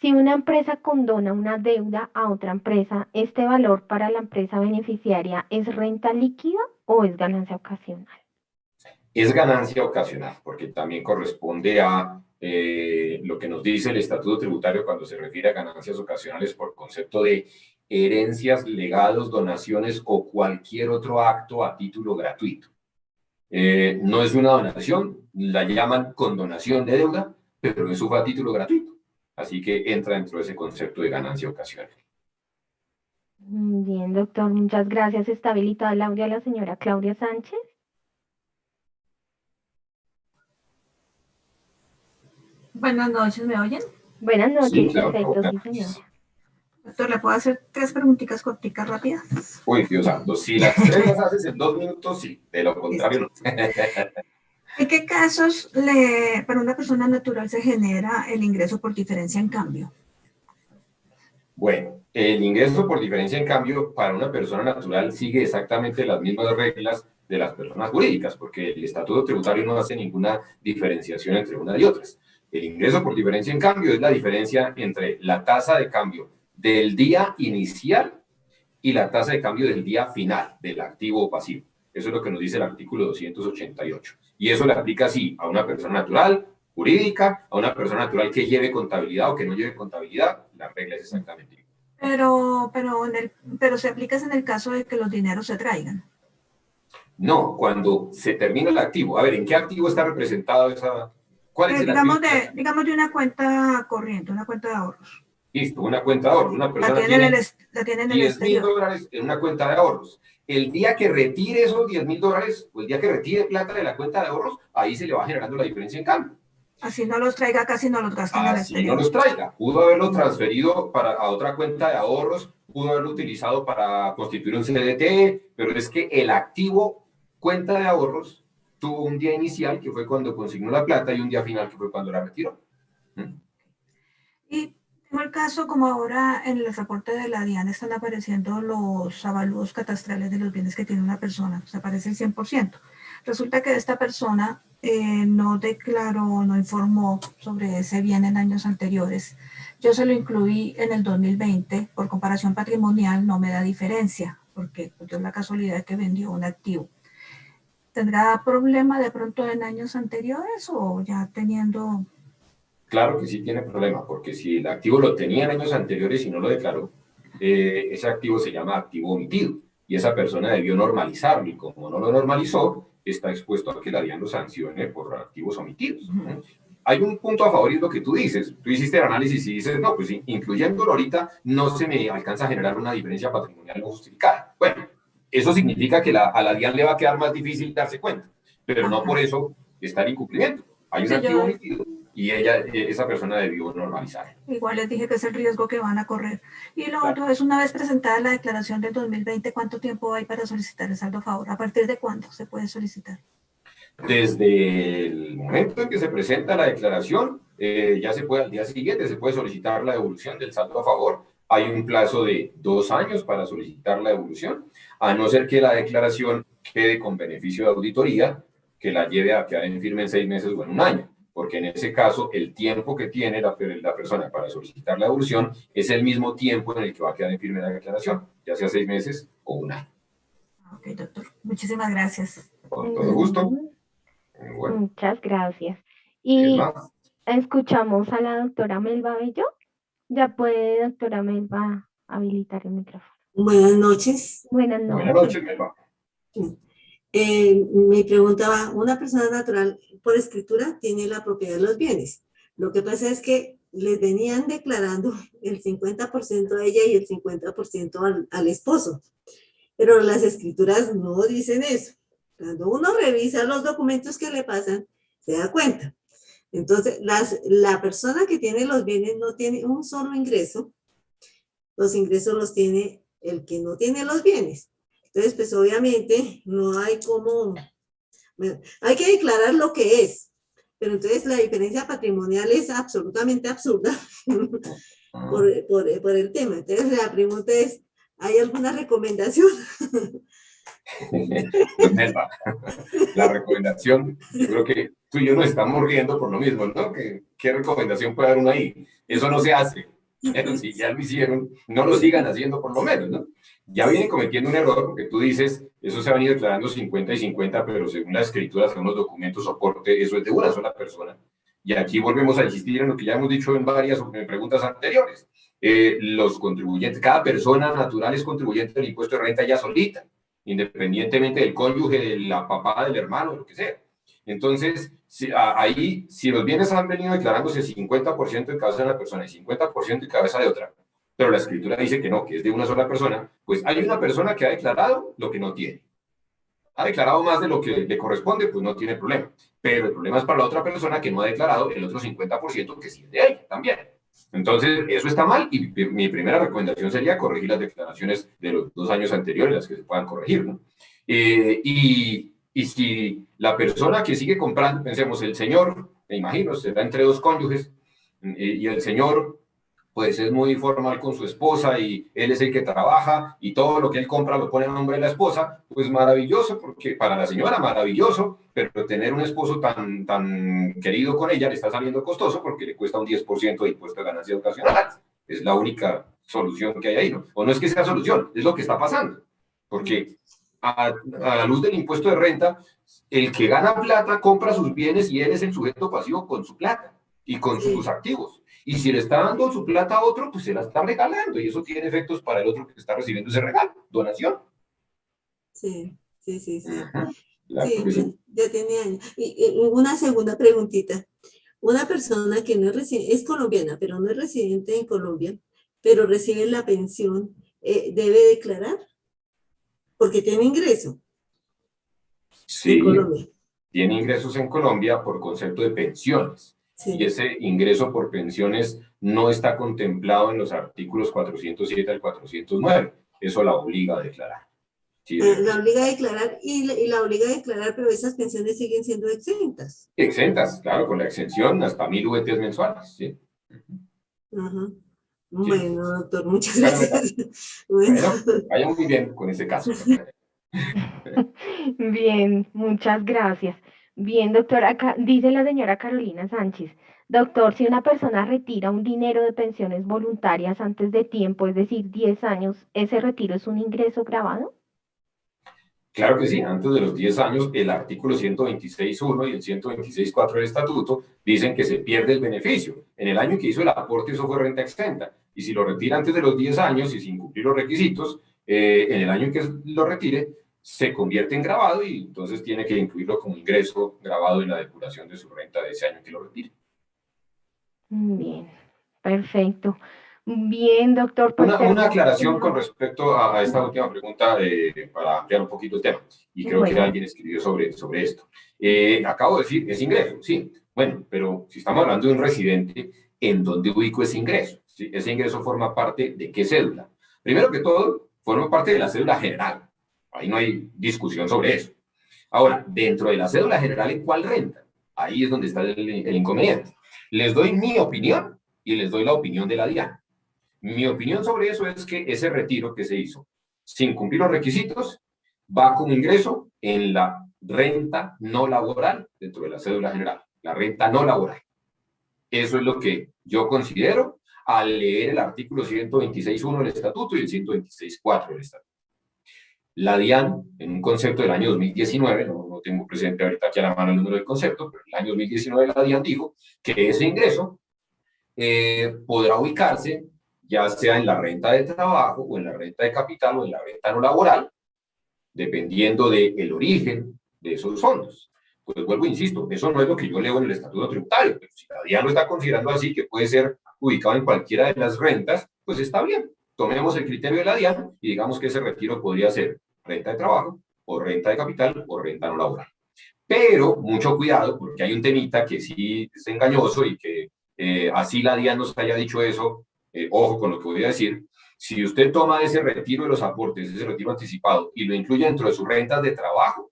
Si una empresa condona una deuda a otra empresa, ¿este valor para la empresa beneficiaria es renta líquida o es ganancia ocasional? Es ganancia ocasional, porque también corresponde a lo que nos dice el Estatuto Tributario cuando se refiere a ganancias ocasionales por concepto de herencias, legados, donaciones o cualquier otro acto a título gratuito. No es una donación, la llaman condonación de deuda, pero eso fue a título gratuito. Así que entra dentro de ese concepto de ganancia ocasional. Bien, doctor, muchas gracias. ¿Está habilitada el audio a la señora Claudia Sánchez? Buenas noches, ¿me oyen? Buenas noches, Sí, claro. perfecto, sí, señora. Doctor, ¿le puedo hacer 3 preguntitas corticas rápidas? Uy, Dios santo, si las 3 las haces en 2 minutos, sí, de lo contrario no. ¿En qué casos para una persona natural se genera el ingreso por diferencia en cambio? Bueno, el ingreso por diferencia en cambio para una persona natural sigue exactamente las mismas reglas de las personas jurídicas, porque el Estatuto Tributario no hace ninguna diferenciación entre unas y otras. El ingreso por diferencia en cambio es la diferencia entre la tasa de cambio del día inicial y la tasa de cambio del día final del activo o pasivo. Eso es lo que nos dice el artículo 288. Y eso le aplica así a una persona natural, jurídica, a una persona natural que lleve contabilidad o que no lleve contabilidad. La regla es exactamente igual. Pero se aplica en el caso de que los dineros se traigan. No, cuando se termina el activo. A ver, ¿en qué activo está representado esa? ¿Cuál es el digamos activo? Digamos de una cuenta corriente, una cuenta de ahorros. Listo, una cuenta de ahorros. Una persona la tiene en el exterior. $10,000 en una cuenta de ahorros. El día que retire esos $10,000 o el día que retire plata de la cuenta de ahorros, ahí se le va generando la diferencia en cambio. Así no los traiga, casi no los gasta en el exterior. No los traiga. Pudo haberlo transferido a otra cuenta de ahorros, pudo haberlo utilizado para constituir un CDT, pero es que el activo cuenta de ahorros tuvo un día inicial, que fue cuando consignó la plata, y un día final, que fue cuando la retiró. Y tengo el caso, como ahora en el reporte de la DIAN están apareciendo los avalúos catastrales de los bienes que tiene una persona, se aparece el 100%. Resulta que esta persona no declaró, no informó sobre ese bien en años anteriores. Yo se lo incluí en el 2020, por comparación patrimonial no me da diferencia, porque dio la casualidad de que vendió un activo. ¿Tendrá problema de pronto en años anteriores o ya teniendo...? Claro que sí tiene problema, porque si el activo lo tenía en años anteriores y no lo declaró, ese activo se llama activo omitido. y esa persona debió normalizarlo, y como no lo normalizó, está expuesto a que la DIAN lo sancione por activos omitidos. Hay un punto a favor y es lo que tú dices. Tú hiciste el análisis y dices, no, pues incluyéndolo ahorita, no se me alcanza a generar una diferencia patrimonial no justificada. Bueno, eso significa que a la DIAN le va a quedar más difícil darse cuenta, pero no por eso está en incumplimiento. Hay un activo omitido y esa persona debió normalizar. Igual les dije que es el riesgo que van a correr. Y lo otro es, una vez presentada la declaración del 2020, ¿cuánto tiempo hay para solicitar el saldo a favor? ¿A partir de cuándo se puede solicitar? Desde el momento en que se presenta la declaración, ya se puede, al día siguiente se puede solicitar la devolución del saldo a favor. Hay un plazo de 2 años para solicitar la devolución, a no ser que la declaración quede con beneficio de auditoría, que la lleve a quedar en firme en 6 meses o en 1 año, porque en ese caso el tiempo que tiene la persona para solicitar la devolución es el mismo tiempo en el que va a quedar en firme la declaración, ya sea 6 meses o 1 año. Ok, doctor. Muchísimas gracias. Con todo gusto. Bueno. Muchas gracias. Y escuchamos a la doctora Melba Bello. Ya puede, doctora Melba, habilitar el micrófono. Buenas noches. Buenas noches. Buenas noches, Melba. Mi pregunta va, una persona natural por escritura tiene la propiedad de los bienes. Lo que pasa es que les venían declarando el 50% a ella y el 50% al esposo. Pero las escrituras no dicen eso. Cuando uno revisa los documentos que le pasan, se da cuenta. Entonces, la persona que tiene los bienes no tiene un solo ingreso. Los ingresos los tiene el que no tiene los bienes. Entonces, pues obviamente no hay como... Bueno, hay que declarar lo que es. Pero entonces la diferencia patrimonial es absolutamente absurda por el tema. Entonces, la pregunta es, ¿hay alguna recomendación? Melba, la recomendación, yo creo que tú y yo nos estamos riendo por lo mismo, ¿no? ¿Qué recomendación puede dar uno ahí? Eso no se hace. Pero si ya lo hicieron, no lo sigan haciendo por lo menos, ¿no? Ya vienen cometiendo un error porque tú dices, eso se ha venido declarando 50 y 50, pero según la escritura, según los documentos soporte, eso es de una sola persona. Y aquí volvemos a insistir en lo que ya hemos dicho en varias preguntas anteriores. Los contribuyentes, cada persona natural es contribuyente del impuesto de renta ya solita, independientemente del cónyuge, de la papá, del hermano, lo que sea. Entonces, si los bienes han venido declarándose 50% en cabeza de una persona y 50% en cabeza de otra, pero la escritura dice que no, que es de una sola persona, pues hay una persona que ha declarado lo que no tiene. Ha declarado más de lo que le corresponde, pues no tiene problema. Pero el problema es para la otra persona que no ha declarado el otro 50% que sí es de ella también. Entonces, eso está mal y mi primera recomendación sería corregir las declaraciones de los 2 años anteriores, las que se puedan corregir, ¿no? Y si la persona que sigue comprando, pensemos, el señor, me imagino, será entre 2 cónyuges, y el señor pues es muy formal con su esposa y él es el que trabaja y todo lo que él compra lo pone a nombre de la esposa, pues maravilloso, porque para la señora maravilloso, pero tener un esposo tan querido con ella le está saliendo costoso porque le cuesta un 10% de impuesto de ganancias ocasionales. Es la única solución que hay ahí, ¿no? O no es que sea solución, es lo que está pasando, porque a la luz del impuesto de renta, el que gana plata compra sus bienes y él es el sujeto pasivo con su plata y con sus activos. Y si le está dando su plata a otro, pues se la está regalando y eso tiene efectos para el otro que está recibiendo ese regalo, donación. Sí. Claro, sí. Ya tiene años. Y una segunda preguntita. Una persona que no es colombiana, pero no es residente en Colombia, pero recibe la pensión, ¿debe declarar? Porque tiene ingreso. Sí, tiene ingresos en Colombia por concepto de pensiones. Sí. Y ese ingreso por pensiones no está contemplado en los artículos 407 al 409. Eso la obliga a declarar. Sí, la obliga a declarar y la obliga a declarar, pero esas pensiones siguen siendo exentas. Exentas, claro, con la exención hasta 1.000 UETs mensuales, sí. Ajá. Bueno, doctor, muchas gracias. Bueno, vaya muy bien con ese caso. Bien, muchas gracias. Bien, doctor, acá dice la señora Carolina Sánchez. Doctor, si una persona retira un dinero de pensiones voluntarias antes de tiempo, es decir, 10 años, ¿ese retiro es un ingreso gravado? Claro que sí, antes de los 10 años, el artículo 126.1 y el 126.4 del estatuto dicen que se pierde el beneficio. En el año que hizo el aporte, eso fue renta exenta. Y si lo retira antes de los 10 años y sin cumplir los requisitos, en el año en que lo retire, se convierte en grabado y entonces tiene que incluirlo como ingreso grabado en la depuración de su renta de ese año en que lo retire. Bien, perfecto. Bien, doctor. Pues Una aclaración con respecto a esta última pregunta para ampliar un poquito el tema. Y creo que alguien escribió sobre esto. Acabo de decir, es ingreso, sí. Bueno, pero si estamos hablando de un residente, ¿en dónde ubico ese ingreso? ¿Sí? Ese ingreso forma parte de qué cédula. Primero que todo, forma parte de la cédula general. Ahí no hay discusión sobre eso. Ahora, dentro de la cédula general, ¿en cuál renta? Ahí es donde está el inconveniente. Les doy mi opinión y les doy la opinión de la DIAN. Mi opinión sobre eso es que ese retiro que se hizo sin cumplir los requisitos va como ingreso en la renta no laboral dentro de la cédula general, la renta no laboral. Eso es lo que yo considero al leer el artículo 126.1 del estatuto y el 126.4 del estatuto. La DIAN, en un concepto del año 2019, no tengo presente ahorita aquí a la mano el número del concepto, pero en el año 2019 la DIAN dijo que ese ingreso podrá ubicarse ya sea en la renta de trabajo o en la renta de capital o en la renta no laboral, dependiendo del origen de esos fondos. Pues vuelvo, insisto, eso no es lo que yo leo en el estatuto tributario, pero si la DIAN lo está considerando así, que puede ser ubicado en cualquiera de las rentas, pues está bien. Tomemos el criterio de la DIAN y digamos que ese retiro podría ser renta de trabajo o renta de capital o renta no laboral. Pero mucho cuidado, porque hay un temita que sí es engañoso y que así la DIAN nos haya dicho eso, ojo con lo que voy a decir. Si usted toma ese retiro de los aportes, ese retiro anticipado, y lo incluye dentro de sus rentas de trabajo,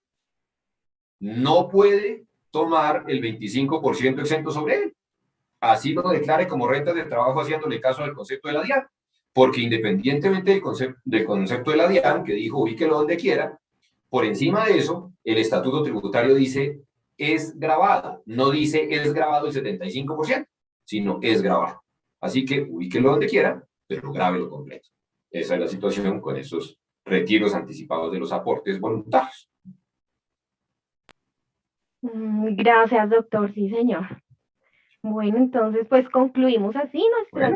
no puede tomar el 25% exento sobre él. Así lo declare como rentas de trabajo, haciéndole caso al concepto de la DIAN. Porque independientemente del concepto de la DIAN, que dijo ubíquelo donde quiera, por encima de eso, el estatuto tributario dice es grabado, no dice es grabado el 75%, sino es grabado. Así que ubíquelo donde quiera, pero grábelo completo. Esa es la situación con esos retiros anticipados de los aportes voluntarios. Gracias, doctor. Sí, señor. Bueno, entonces, pues concluimos así nuestras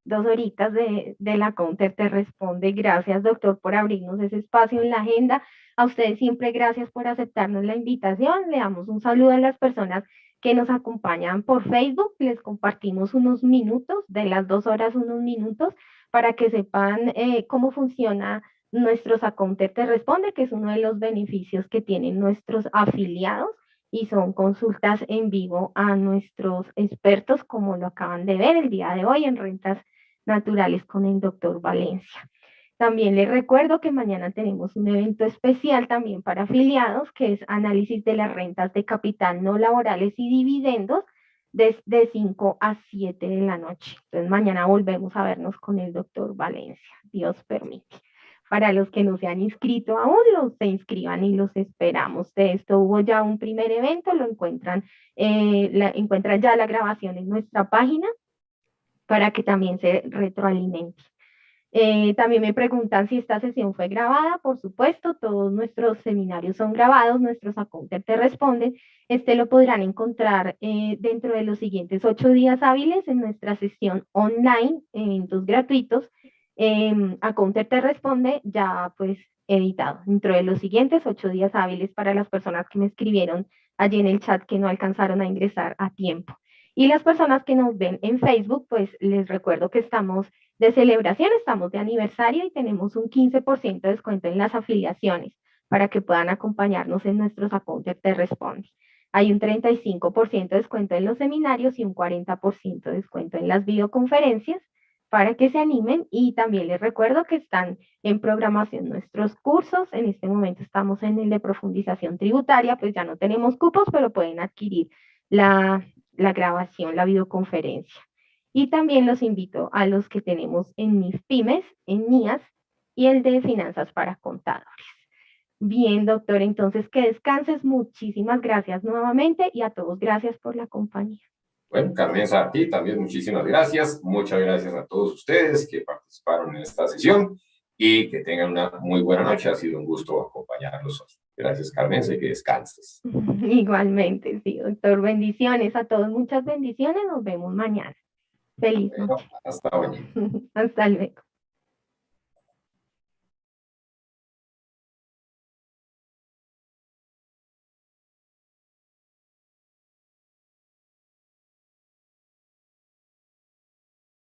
dos horitas de la Counter Te Responde. Gracias, doctor, por abrirnos ese espacio en la agenda. A ustedes siempre gracias por aceptarnos la invitación. Le damos un saludo a las personas que nos acompañan por Facebook. Les compartimos unos minutos, de las 2 horas, unos minutos, para que sepan cómo funciona nuestros Counter Te Responde, que es uno de los beneficios que tienen nuestros afiliados, y son consultas en vivo a nuestros expertos, como lo acaban de ver el día de hoy en Rentas Naturales con el doctor Valencia. También les recuerdo que mañana tenemos un evento especial también para afiliados, que es análisis de las rentas de capital no laborales y dividendos desde 5 a 7 de la noche. Entonces mañana volvemos a vernos con el doctor Valencia, Dios permite. Para los que no se han inscrito aún, se inscriban y los esperamos. De esto hubo ya un primer evento, lo encuentran ya la grabación en nuestra página para que también se retroalimente. También me preguntan si esta sesión fue grabada. Por supuesto, todos nuestros seminarios son grabados, nuestros Counter Te Responden. Lo podrán encontrar dentro de los siguientes 8 días hábiles en nuestra sesión online, eventos gratuitos. Counter Te Responde ya pues editado dentro de los siguientes 8 días hábiles para las personas que me escribieron allí en el chat que no alcanzaron a ingresar a tiempo. Y las personas que nos ven en Facebook, pues les recuerdo que estamos de celebración, estamos de aniversario y tenemos un 15% de descuento en las afiliaciones para que puedan acompañarnos en nuestros Counter Te Responde. Hay un 35% de descuento en los seminarios y un 40% de descuento en las videoconferencias para que se animen. Y también les recuerdo que están en programación nuestros cursos. En este momento estamos en el de profundización tributaria, pues ya no tenemos cupos, pero pueden adquirir la grabación, la videoconferencia. Y también los invito a los que tenemos en mis pymes, en NIAS y el de finanzas para contadores. Bien, doctor, entonces que descanses. Muchísimas gracias nuevamente y a todos gracias por la compañía. Bueno, Carmen, a ti también muchísimas gracias. Muchas gracias a todos ustedes que participaron en esta sesión y que tengan una muy buena noche. Ha sido un gusto acompañarlos hoy. Gracias, Carmen, y que descanses. Igualmente, sí, doctor. Bendiciones a todos. Muchas bendiciones. Nos vemos mañana. Feliz noche. Hasta mañana. Hasta luego.